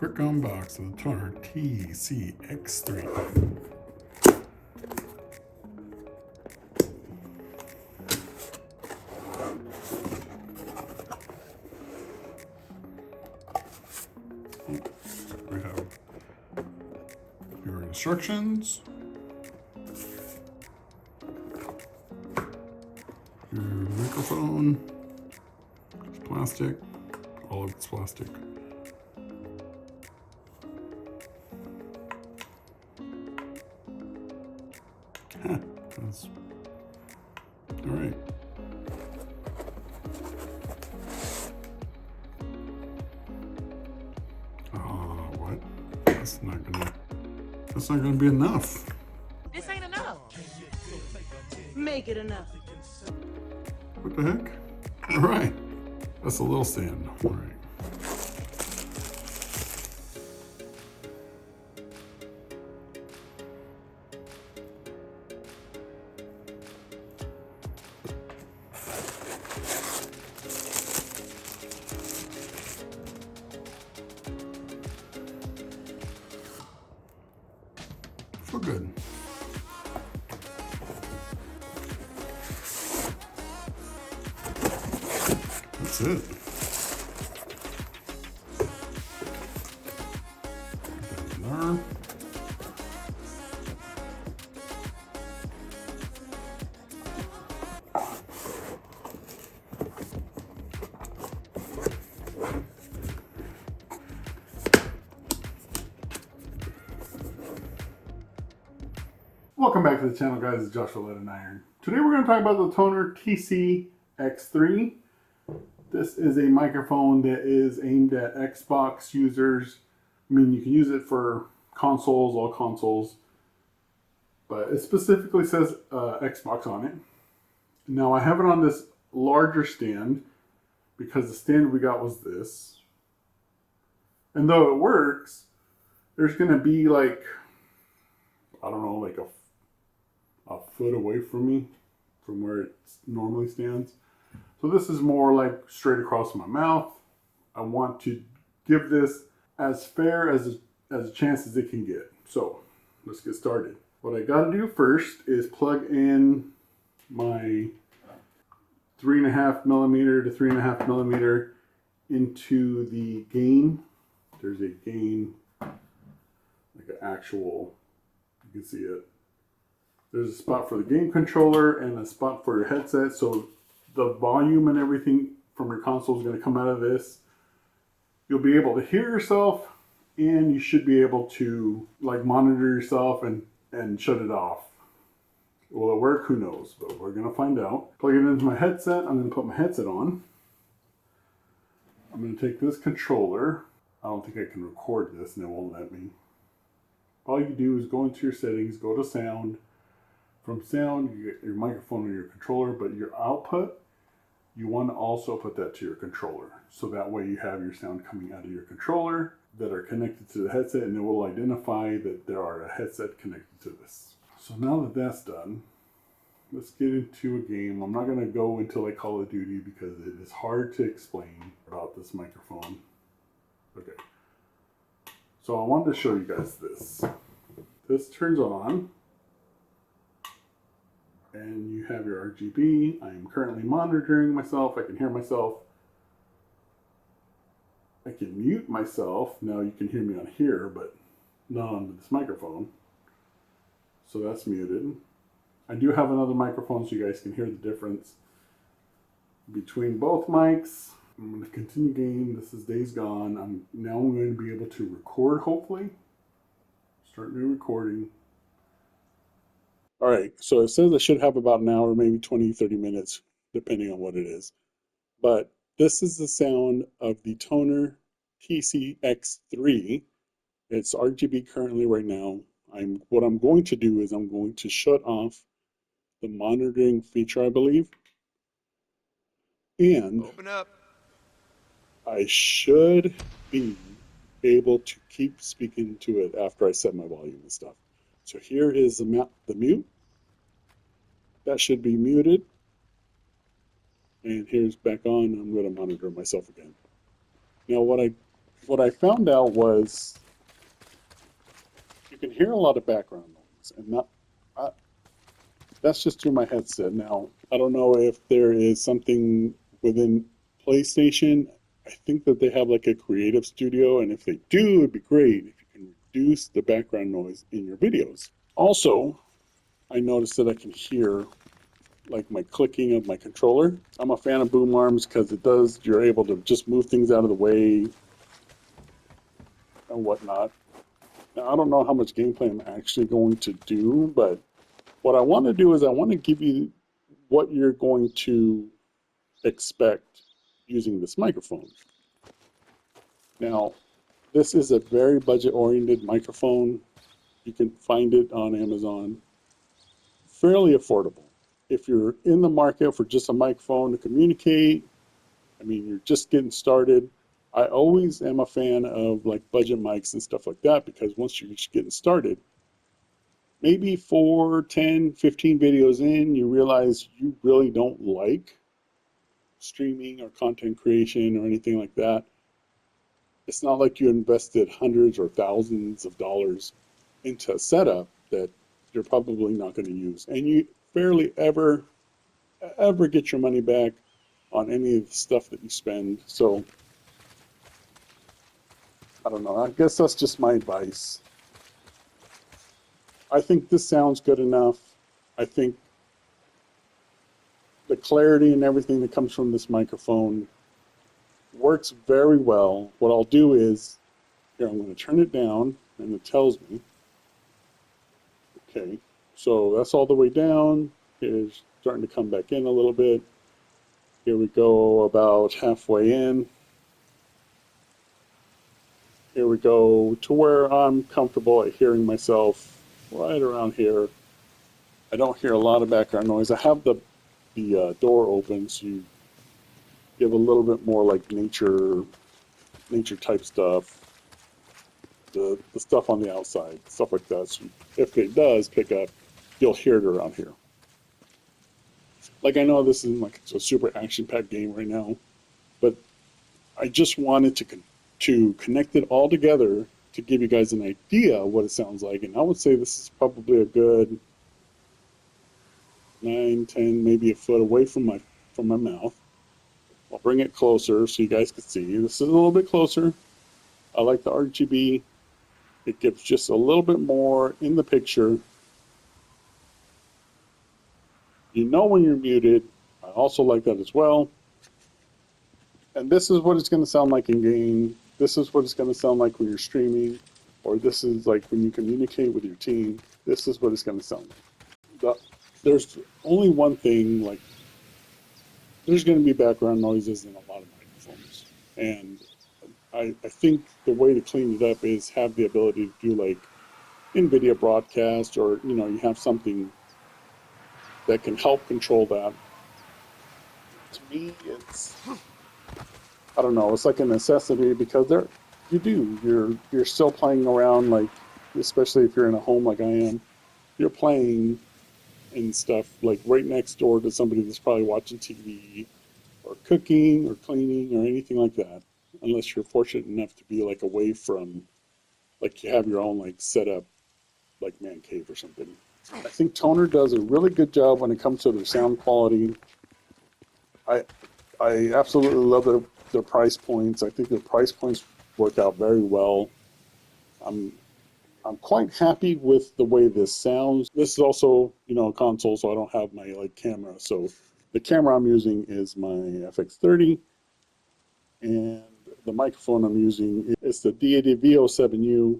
quick unbox of the Tonor TCX3. We have your instructions, your microphone, it's plastic, all of it's plastic. That's all right. What? That's not gonna be enough. This ain't enough. Make it enough. What the heck? All right. That's a little stand. All right. So good. That's it. There. Welcome back to the channel, guys. It's Joshua Lead and Iron. Today we're going to talk about the Tonor TCX3. This is a microphone that is aimed at Xbox users. I mean, you can use it for consoles, all consoles, but it specifically says Xbox on it. Now I have it on this larger stand because the stand we got was this. And though it works, there's going to be like, I don't know, like a foot away from me from where it normally stands. So this is more like straight across my mouth. I want to give this as fair as a chance as it can get. So let's get started. What I got to do first is plug in my 3.5 millimeter to 3.5 millimeter into the gain. There's a gain, like an actual, you can see it. There's a spot for the game controller and a spot for your headset. So the volume and everything from your console is going to come out of this. You'll be able to hear yourself, and you should be able to like monitor yourself and shut it off. Will it work? Who knows? But we're going to find out. Plug it into my headset. I'm going to put my headset on. I'm going to take this controller. I don't think I can record this and it won't let me. All you do is go into your settings, go to sound. From sound, you get your microphone or your controller, but your output, you want to also put that to your controller. So that way you have your sound coming out of your controller that are connected to the headset, and it will identify that there are a headset connected to this. So now that that's done, let's get into a game. I'm not going to go into like Call of Duty because it is hard to explain about this microphone. Okay. So I wanted to show you guys this. This turns on. And you have your RGB. I am currently monitoring myself. I can hear myself. I can mute myself. Now you can hear me on here, but not on this microphone. So that's muted. I do have another microphone so you guys can hear the difference between both mics. I'm going to continue game. This is Days Gone. I'm going to be able to record, hopefully. Start new recording. All right, so it says I should have about an hour, maybe 20, 30 minutes, depending on what it is. But this is the sound of the Tonor TCX3. It's RGB currently right now. What I'm going to do is I'm going to shut off the monitoring feature, I believe. And open up. I should be able to keep speaking to it after I set my volume and stuff. So here is the mute. That should be muted. And here's back on. I'm going to monitor myself again. Now what I what I found out was you can hear a lot of background noise, and not I, that's just through my headset. Now, I don't know if there is something within PlayStation. I think that they have like a creative studio, and if they do, it'd be great if you can reduce the background noise in your videos. Also, I noticed that I can hear like my clicking of my controller. I'm a fan of boom arms because you're able to just move things out of the way and whatnot. Now, I don't know how much gameplay I'm actually going to do, but what I want to do is I want to give you what you're going to expect using this microphone. Now, this is a very budget-oriented microphone. You can find it on Amazon, fairly affordable. If you're in the market for just a microphone to communicate, I mean, you're just getting started. I always am a fan of like budget mics and stuff like that because once you're just getting started, maybe 4, 10, 15 videos in, you realize you really don't like streaming or content creation or anything like that. It's not like you invested hundreds or thousands of dollars into a setup that you're probably not going to use. And you barely ever get your money back on any of the stuff that you spend. So I don't know. I guess that's just my advice. I think this sounds good enough. I think the clarity and everything that comes from this microphone works very well. What I'll do is, here, I'm going to turn it down, and it tells me, okay, so that's all the way down. It's starting to come back in a little bit. Here we go, about halfway in. Here we go to where I'm comfortable at hearing myself right around here. I don't hear a lot of background noise. I have the door open, so you give a little bit more like nature type stuff. The stuff on the outside, stuff like that. So if it does pick up, you'll hear it around here. Like I know this isn't like a super action-packed game right now, but I just wanted to connect it all together to give you guys an idea of what it sounds like. And I would say this is probably a good 9, 10, maybe a foot away from my mouth. I'll bring it closer so you guys can see. This is a little bit closer. I like the RGB. It gives just a little bit more in the picture. You know when you're muted. I also like that as well. And this is what it's going to sound like in game. This is what it's going to sound like when you're streaming, or this is like when you communicate with your team. This is what it's going to sound like. There's only one thing, like there's going to be background noises in a lot of microphones. And I think the way to clean it up is have the ability to do like NVIDIA broadcast, or you have something that can help control that. To me, it's, I don't know, it's like a necessity because you're still playing around, like especially if you're in a home like I am, you're playing and stuff like right next door to somebody that's probably watching TV or cooking or cleaning or anything like that, unless you're fortunate enough to be like away from, like you have your own like setup like man cave or something. I think Tonor does a really good job when it comes to their sound quality. I I absolutely love their price points. I think their price points work out very well. I'm I'm quite happy with the way this sounds. This is also, a console, so I don't have my like camera. So the camera I'm using is my FX30, and the microphone I'm using is the DAD VO7U.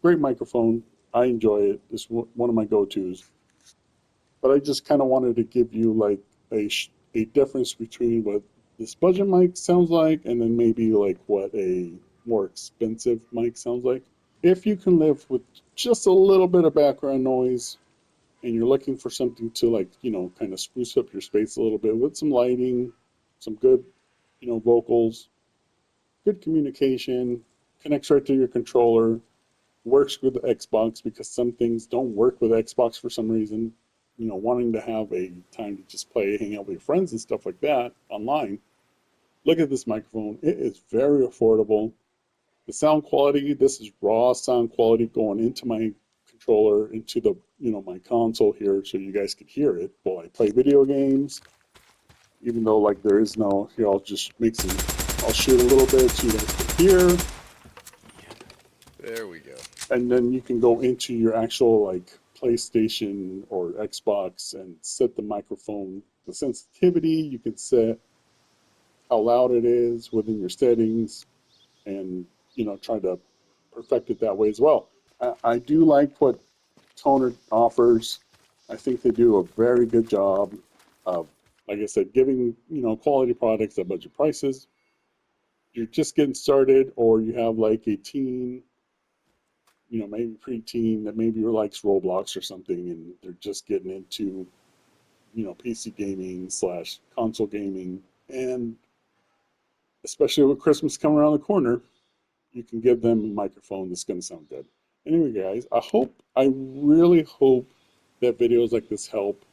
Great microphone. I enjoy it. It's one of my go-tos. But I just kind of wanted to give you like a difference between what this budget mic sounds like and then maybe like what a more expensive mic sounds like. If you can live with just a little bit of background noise and you're looking for something to like, kind of spruce up your space a little bit with some lighting, some good, vocals, good communication, connects right to your controller, works with the Xbox because some things don't work with Xbox for some reason. Wanting to have a time to just play, hang out with your friends and stuff like that online. Look at this microphone. It is very affordable. The sound quality, this is raw sound quality going into my controller, into the, my console here, so you guys can hear it while I play video games. Even though like there is no, here I'll just make some, I'll shoot a little bit so you guys can hear. There we go. And then you can go into your actual like PlayStation or Xbox and set the microphone, the sensitivity. You can set how loud it is within your settings, and try to perfect it that way as well. I do like what Tonor offers. I think they do a very good job of, like I said, giving quality products at budget prices. You're just getting started, or you have like a teen, maybe preteen that maybe likes Roblox or something, and they're just getting into PC gaming / console gaming, and especially with Christmas coming around the corner, you can give them a microphone that's going to sound good. Anyway, guys, I really hope that videos like this help.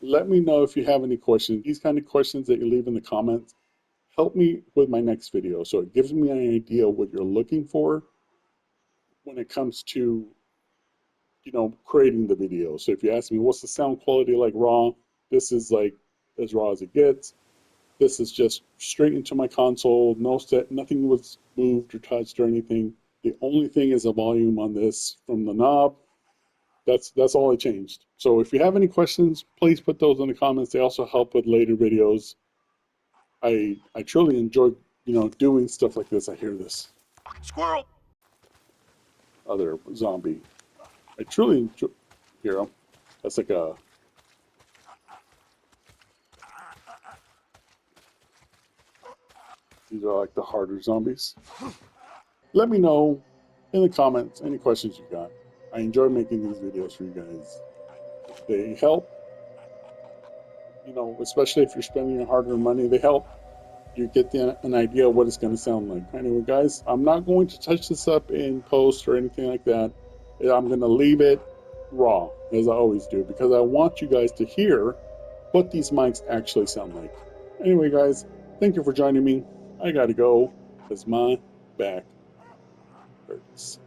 Let me know if you have any questions. These kind of questions that you leave in the comments help me with my next video. So it gives me an idea of what you're looking for when it comes to, creating the video. So if you ask me, what's the sound quality like raw? This is like as raw as it gets. This is just straight into my console. No set, nothing was moved or touched or anything. The only thing is a volume on this from the knob. That's all I changed. So if you have any questions, please put those in the comments. They also help with later videos. I truly enjoy doing stuff like this. I hear this Squirrel. other zombie. I truly enjoy hear him. That's like a these are like the harder zombies. Let me know in the comments any questions you got. I enjoy making these videos for you guys. They help, especially if you're spending your hard-earned money. They help you get an idea of what it's going to sound like. Anyway, guys, I'm not going to touch this up in post or anything like that. I'm going to leave it raw, as I always do, because I want you guys to hear what these mics actually sound like. Anyway, guys, thank you for joining me. I got to go because my back hurts.